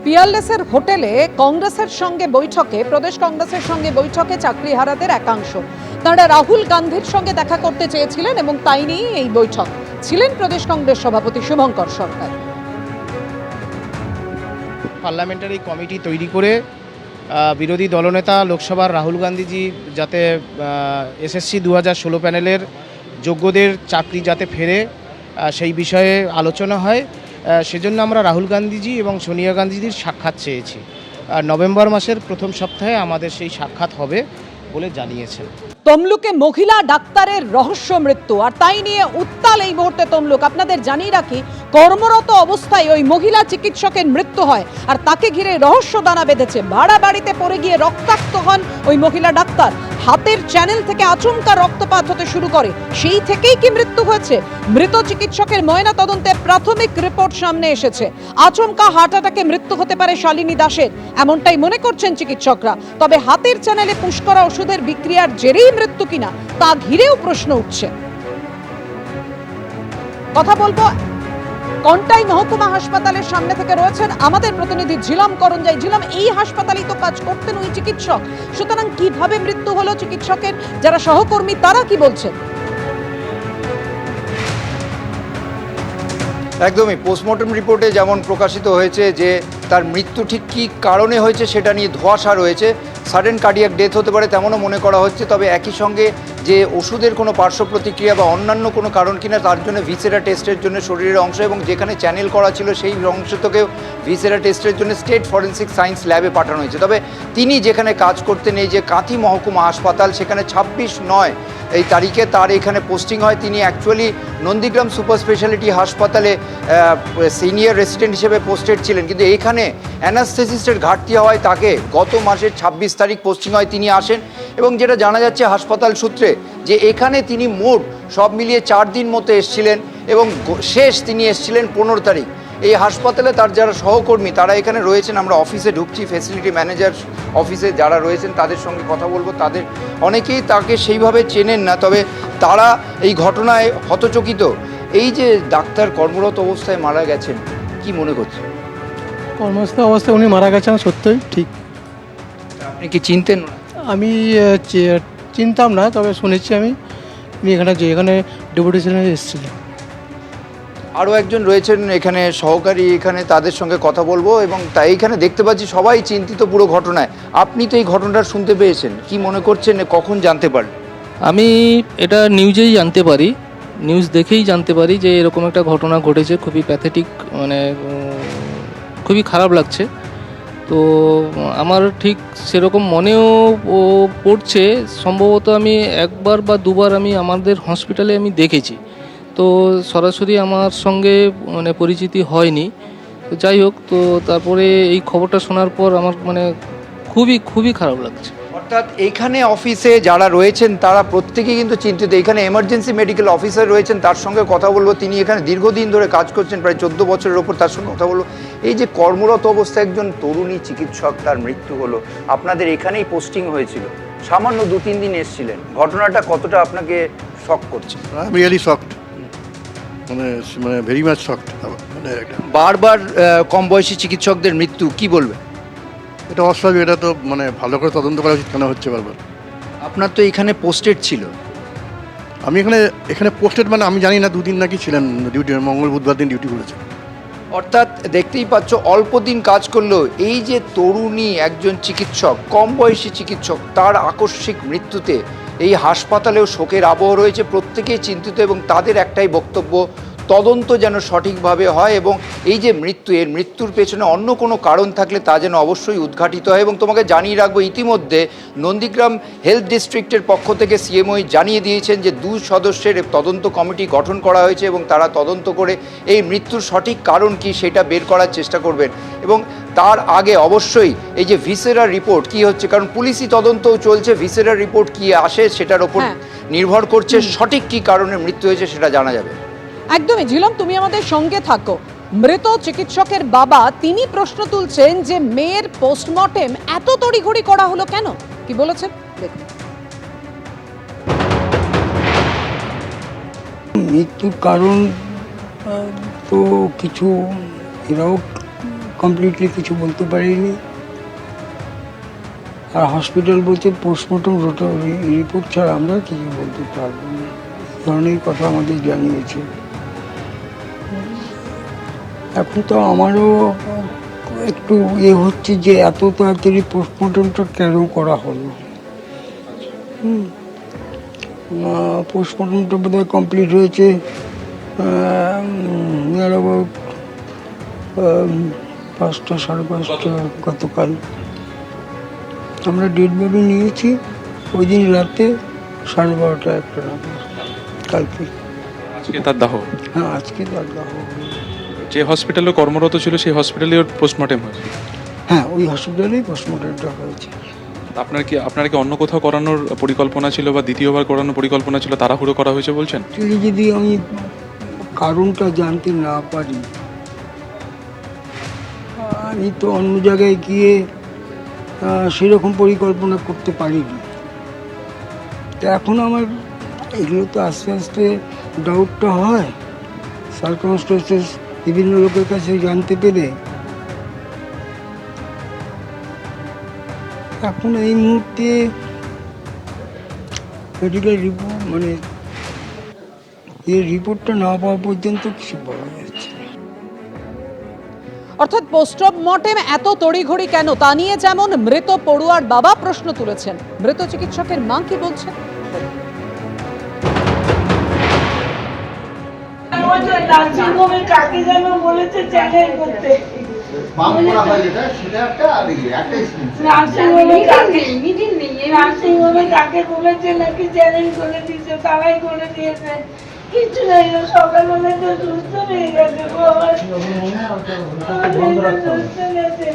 পিয়ারলেসের হোটেলে কংগ্রেসের সঙ্গে বৈঠকে, প্রদেশ কংগ্রেসের সঙ্গে বৈঠকে চাকরিহারাদের একাংশ তারা রাহুল গান্ধীর সঙ্গে দেখা করতে চেয়েছিলেন এবং তাই নিয়েই এই বৈঠক। ছিলেন প্রদেশ কংগ্রেস সভাপতি শুভঙ্কর সরকার। পার্লামেন্টারি কমিটি তৈরি করে বিরোধী দলনেতা লোকসভার রাহুল গান্ধীজি যাতে এসএসসি 2016 প্যানেলের যোগ্যদের চাকরি যাতে ফেরে সেই বিষয়ে আলোচনা হয়। সেজন্য আমরা রাহুল গান্ধীজি এবং সোনিয়া গান্ধীজির সাক্ষাৎ চেয়েছি। নভেম্বর মাসের প্রথম সপ্তাহে আমাদের সেই সাক্ষাৎ হবে বলে জানিয়েছেন। তমলুকে মহিলা ডাক্তারের রহস্য মৃত্যু, আর তাই নিয়ে উত্তাল এই মুহূর্তে তমলুক। আপনাদের জানিয়ে রাখি, কর্মরত অবস্থায় ওই মহিলা চিকিৎসকের মৃত্যু হয় আর তাকে ঘিরে রহস্য দানা বেঁধেছে। ভাড়া বাড়িতে পড়ে গিয়ে রক্তাক্ত হন ওই মহিলা ডাক্তার। হাতের চ্যানেল থেকে আচমকা রক্তপাত হতে শুরু করে, সেই থেকেই কি মৃত্যু হয়েছে? মৃত চিকিৎসকের ময়না তদন্তে প্রাথমিক রিপোর্ট সামনে এসেছে। আচমকা হার্ট অ্যাটাকে মৃত্যু হতে পারে শালিনী দাসের, এমনটাই মনে করছেন চিকিৎসকরা। তবে হাতের চ্যানেলে পুশ করা ওষুধের বিক্রিয়ার জেরেই মৃত্যু কিনা তা ঘিরেও প্রশ্ন উঠছে। কথা বলবো, কন্টাই মহকুমা হাসপাতালের সামনে থেকে রয়েছেন আমাদের প্রতিনিধি ঝিলাম করঞ্জাই। ঝিলাম, এই হাসপাতালেই তো কাজ করতেন ওই চিকিৎসক, সুতরাং কিভাবে মৃত্যু হলো চিকিৎসকের? যারা সহকর্মী তারা কি বলছেন? একদমই, পোস্টমর্টম রিপোর্টে যেমন প্রকাশিত হয়েছে যে তার মৃত্যু ঠিক কী কারণে হয়েছে সেটা নিয়ে ধোঁয়াশা রয়েছে। সাডেন কার্ডিয়াক ডেথ হতে পারে তেমনও মনে করা হচ্ছে। তবে একই সঙ্গে যে ওষুধের কোনো পার্শ্ব প্রতিক্রিয়া বা অন্যান্য কোনো কারণ কিনা তার জন্য ভিসেরা টেস্টের জন্য শরীরের অংশ এবং যেখানে চ্যানেল করা ছিল সেই অংশ থেকেও ভিসেরা টেস্টের জন্য স্টেট ফরেন্সিক সায়েন্স ল্যাবে পাঠানো হয়েছে। তবে তিনি যেখানে কাজ করতেন, এই যে কাঁথি মহকুমা হাসপাতাল, সেখানে 26/9 এই তারিখে তার এখানে পোস্টিং হয়। তিনি অ্যাকচুয়ালি নন্দীগ্রাম সুপার স্পেশালিটি হাসপাতালে সিনিয়র রেসিডেন্ট হিসেবে পোস্টেড ছিলেন, কিন্তু এখানে অ্যানাস্থেসিস্টের ঘাটতি হওয়ায় তাকে গত মাসের 26 তারিখ পোস্টিং হয়, তিনি আসেন। এবং যেটা জানা যাচ্ছে হাসপাতাল সূত্রে যে এখানে তিনি মোট সব মিলিয়ে 4 দিন মতো এসছিলেন এবং শেষ তিনি এসছিলেন 15 তারিখ। এই হাসপাতালে তার যারা সহকর্মী তারা এখানে রয়েছেন, আমরা অফিসে ঢুকছি, ফ্যাসিলিটি ম্যানেজার অফিসে যারা রয়েছেন তাদের সঙ্গে কথা বলবো। তাদের অনেকেই তাকে সেইভাবে চেনেন না, তবে তারা এই ঘটনায় হতচকিত। এই যে ডাক্তার কর্মরত অবস্থায় মারা গেছেন, কি মনে করছেন? কর্মস্থ অবস্থায় উনি মারা গেছেন, সত্যই ঠিক। আপনি কি চিনতেন? আমি চিনতাম না, তবে শুনেছি আমি উনি এখানে ডেপুটেশনে এসেছিলেন। আরও একজন রয়েছেন এখানে সহকারী, এখানে তাদের সঙ্গে কথা বলবো। এবং তাই এইখানে দেখতে পাচ্ছি সবাই চিন্তিত পুরো ঘটনায়। আপনি তো এই ঘটনাটা শুনতে পেয়েছেন, কি মনে করছেন, কখন জানতে পারেন? আমি এটা নিউজেই জানতে পারি, নিউজ দেখেই জানতে পারি যে এরকম একটা ঘটনা ঘটেছে। খুবই প্যাথেটিক, মানে খুবই খারাপ লাগছে। তো আমার ঠিক সেরকম মনেও পড়ছে, সম্ভবত আমি একবার বা দুবার আমি আমাদের হসপিটালে আমি দেখেছি। তো সরাসরি আমার সঙ্গে মানে পরিচিতি হয়নি। তো যাই হোক, তো তারপরে এই খবরটা শোনার পর আমার মানে খুবই খুবই খারাপ লাগছে। অর্থাৎ এইখানে অফিসে যারা রয়েছেন তারা প্রত্যেকেই কিন্তু চিন্তিত। এখানে এমার্জেন্সি মেডিকেল অফিসার রয়েছেন, তার সঙ্গে কথা বলবো। তিনি এখানে দীর্ঘদিন ধরে কাজ করছেন, প্রায় 14 বছরের ওপর, তার সঙ্গে কথা বলবো। এই যে কর্মরত অবস্থায় একজন তরুণী চিকিৎসক তার মৃত্যু হলো, আপনাদের এখানেই পোস্টিং হয়েছিল, সামান্য 2-3 দিন এসেছিলেন, ঘটনাটা কতটা আপনাকে শক করছে? রিয়েলি শকড, মানে ভেরি মাচ শকড। মানে বারবার কম বয়সী চিকিৎসকদের মৃত্যু, কি বলবেন? এটা অস্বাভাবিক, এটা তো মানে ভালো করে তদন্ত করা উচিত। কেন হচ্ছে বারবার? আপনার তো এখানে পোস্টেড ছিল। আমি এখানে পোস্টেড, মানে আমি জানি না, 2 দিন নাকি ছিলেন ডিউটি, মঙ্গল বুধবার দিন ডিউটি করেছে। অর্থাৎ দেখতেই পাচ্ছ অল্প দিন কাজ করলেও এই যে তরুণী একজন চিকিৎসক, কম বয়সী চিকিৎসক, তার আকস্মিক মৃত্যুতে এই হাসপাতালেও শোকের আবহ রয়েছে। প্রত্যেকেই চিন্তিত এবং তাদের একটাই বক্তব্য, তদন্ত যেন সঠিকভাবে হয় এবং এই যে মৃত্যু, এর মৃত্যুর পেছনে অন্য কোনো কারণ থাকলে তা যেন অবশ্যই উদ্ঘাটিত হয়। এবং তোমাকে জানিয়ে রাখবো, ইতিমধ্যে নন্দীগ্রাম হেলথ ডিস্ট্রিক্টের পক্ষ থেকে সিএমওই জানিয়ে দিয়েছেন যে 2 সদস্যের তদন্ত কমিটি গঠন করা হয়েছে এবং তারা তদন্ত করে এই মৃত্যুর সঠিক কারণ কি সেটা বের করার চেষ্টা করবেন। এবং তার আগে অবশ্যই এই যে ভিসেরা রিপোর্ট কি হচ্ছে, কারণ পুলিশি তদন্তও চলছে, ভিসেরা রিপোর্ট কি আসে সেটার ওপর নির্ভর করছে, সঠিক কি কারণে মৃত্যু হয়েছে সেটা জানা যাবে। একদমই ঝিলাম, তুমি আমাদের সঙ্গে থাকো। মৃত চিকিৎসকের বাবা তিনি প্রশ্ন তুলছেন যে মেয়ের পোস্টমর্টেম এত তড়িঘড়ি করা হলো কেন, কি বলেছেন দেখুন। মৃত্যুর কারণ তো কিছু এরাও কমপ্লিটলি কিছু বলতে পারিনি। আর হসপিটাল বলতে পোস্টমর্টম রিপোর্ট ছাড়া আমরা কিছু বলতে পারবো না, এই ধরনের কথা আমাদের জানিয়েছে। এখন তো আমারও একটু হচ্ছে যে এত তাড়াতাড়ি পোস্টমর্টমটা কেন করা হলো। পোস্টমর্টমটা বোধহয় কমপ্লিট হয়েছে নিয়ার অ্যাবাউট 5টা 5:30 গতকাল। আমরা ডেড বডি নিয়েছি ওই দিন রাতে 12:30 একটা নাগাদ কালকে। আজকে তার দাহ? হ্যাঁ, আজকে তার দাহ। যে হসপিটালে কর্মরত ছিল সেই হসপিটালে ওর পোস্টমর্টেম হয়েছে? হ্যাঁ, ওই হসপিটালেই পোস্টমর্টমটা হয়েছে। আপনার কি অন্য কোথাও করানোর পরিকল্পনা ছিল বা দ্বিতীয়বার করানোর পরিকল্পনা ছিল, তাড়াহুড়ো করা হয়েছে বলছেন? অ্যাকচুয়ালি যদি আমি কারণটা জানতে না পারি, আমি তো অন্য জায়গায় গিয়ে সেরকম পরিকল্পনা করতে পারিনি। তো এখন আমার এগুলো তো আস্তে আস্তে ডাউটটা হয়, সার্কামস্টেন্সেস বিভিন্ন লোকের কাছে জানতে পেরে। এখন এই মুহূর্তে মেডিকেল রিপোর্ট মানে এই রিপোর্টটা না পাওয়া পর্যন্ত কিছু বলা যাচ্ছে না। অর্থাৎ পোস্টমর্টেম এত তড়িঘড়ি কেন তা নিয়ে যেমন মৃত পড়ুয়ার বাবা প্রশ্ন তুলেছেন, মৃত চিকিৎসকের মা কি বলছেন? কাকে যেন বলেছে চ্যানেল করতে, নার্সিংহোমে কাকে বলেছে নাকি চ্যানেল করে দিচ্ছে, তারাই করে দিয়েছে। কিছু নাই, সকালবেলা তো সুস্থ হয়ে গেছে, সুস্থ গেছে।